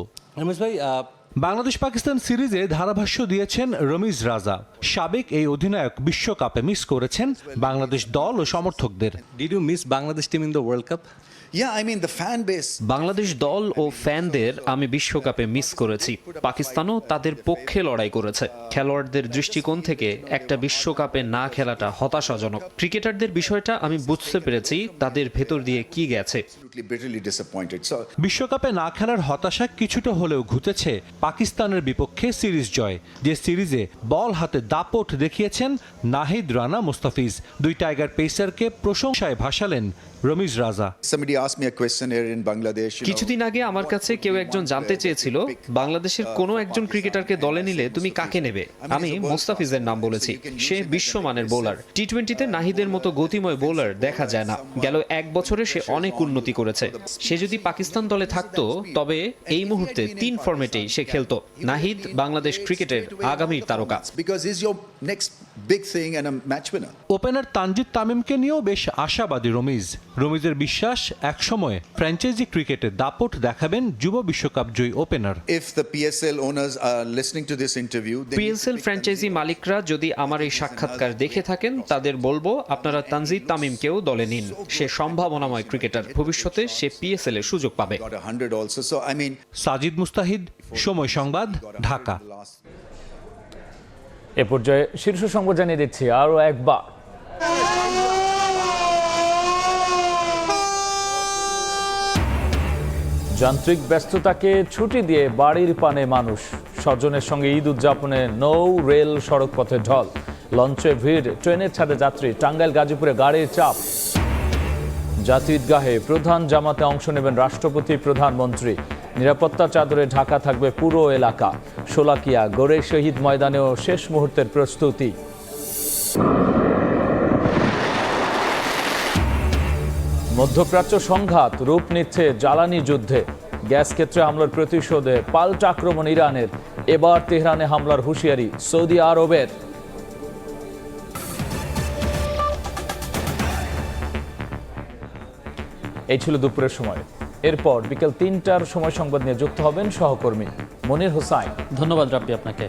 বাংলাদেশ পাকিস্তান সিরিজে ধারাভাষ্য দিয়েছেন রমিজ রাজা। সাবেক এই অধিনায়ক বিশ্বকাপে মিস করেছেন বাংলাদেশ দল ও সমর্থকদের। Did you miss Bangladesh team in the World Cup? Bangladesh দল ও ফ্যানদের আমি বিশ্বকাপে মিস করেছি। পাকিস্তানও তাদের পক্ষে লড়াই করেছে। খেলোয়াড়দের দৃষ্টিকোণ থেকে একটা বিশ্বকাপে না খেলাটা হতাশাজনক। ক্রিকেটারদের বিষয়টা আমি বুঝতে পেরেছি, তাদের ভেতর দিয়ে কি গেছে। বিশ্বকাপে না খেলার হতাশা কিছুটা হলেও ঘুচেছে পাকিস্তানের বিপক্ষে সিরিজ জয়, যে সিরিজে বল হাতে দাপট দেখিয়েছেন নাহিদ রানা, মুস্তাফিজ। 2 টাইগার পেসারকে প্রশংসায় ভাসালেন রমিজ রাজা। কিছুদিন আগে আমার কাছে কেউ একজন জানতে চেয়েছিল, বাংলাদেশের কোনো একজন ক্রিকেটারকে দলে নিলে তুমি কাকে নেবে? আমি মুস্তাফিজের নাম বলেছি। সে বিশ্বমানের বোলার। টি-20তে নাহিদের মতো গতিময় বোলার দেখা যায় না। গেল 1 বছরে সে অনেক উন্নতি করেছে। সে যদি পাকিস্তান দলে থাকতো তবে এই মুহূর্তে 3 ফরম্যাটেই সে খেলতো। নাহিদ বাংলাদেশ ক্রিকেটের আগামীর তারকা। ওপেনার তানজিদ তামিমকে নিয়েও বেশ আশাবাদী রমিজ। রমিজের বিশ্বাস একসময় ফ্র্যাঞ্চাইজি ক্রিকেটে দাপট দেখাবেন যুব বিশ্বকাপ জয়ী ওপেনার। পিএসএল ফ্র্যাঞ্চাইজি মালিকরা যদি আমার এই সাক্ষাৎকার দেখে থাকেন, তাদের বলবো আপনারা তানজিদ তামিমকেও দলে নিন। সে সম্ভাবনাময় ক্রিকেটার। ভবিষ্যতে সে পিএসএল এ সুযোগ পাবে। সাজিদ মুস্তাহিদ, সময় সংবাদ, ঢাকা। এ পর্যায়ে শীর্ষ সংবাদ জানিয়ে দিচ্ছি আরও একবার। যান্ত্রিক ব্যস্ততাকে ছুটি দিয়ে বাড়ির পানে মানুষ। স্বজনের সঙ্গে ঈদ উদযাপনে নৌ রেল সড়ক পথে ঢল। লঞ্চে ভিড়, ট্রেনের ছাদে যাত্রী। টাঙ্গাইল গাজীপুরে গাড়ির চাপ। জাতীয় ঈদগাহে প্রধান জামাতে অংশ নেবেন রাষ্ট্রপতি, প্রধানমন্ত্রী। নিরাপত্তা চাদরে ঢাকা থাকবে পুরো এলাকা। শোলাকিয়া, গড়ে শহীদ ময়দানেও শেষ মুহূর্তের প্রস্তুতি। মধ্যপ্রাচ্য সংঘাত রূপ নিচ্ছে জ্বালানি যুদ্ধে। গ্যাস ক্ষেত্রে হামলার প্রতিশোধে পাল্টা আক্রমণ ইরানের। এবার তেহরানে হামলার হুঁশিয়ারি সৌদি আরবের। এই ছিল দুপুরের সময়। এরপর বিকেল 3টার সময় সংবাদ নিয়ে যুক্ত হবেন সহকর্মী মনির হোসাইন। ধন্যবাদ রাব্বি আপনাকে।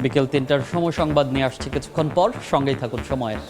বিকেল 3টার সময় সংবাদ নিয়ে আসছি কিছুক্ষণ পর, সঙ্গেই থাকুন সময়ের।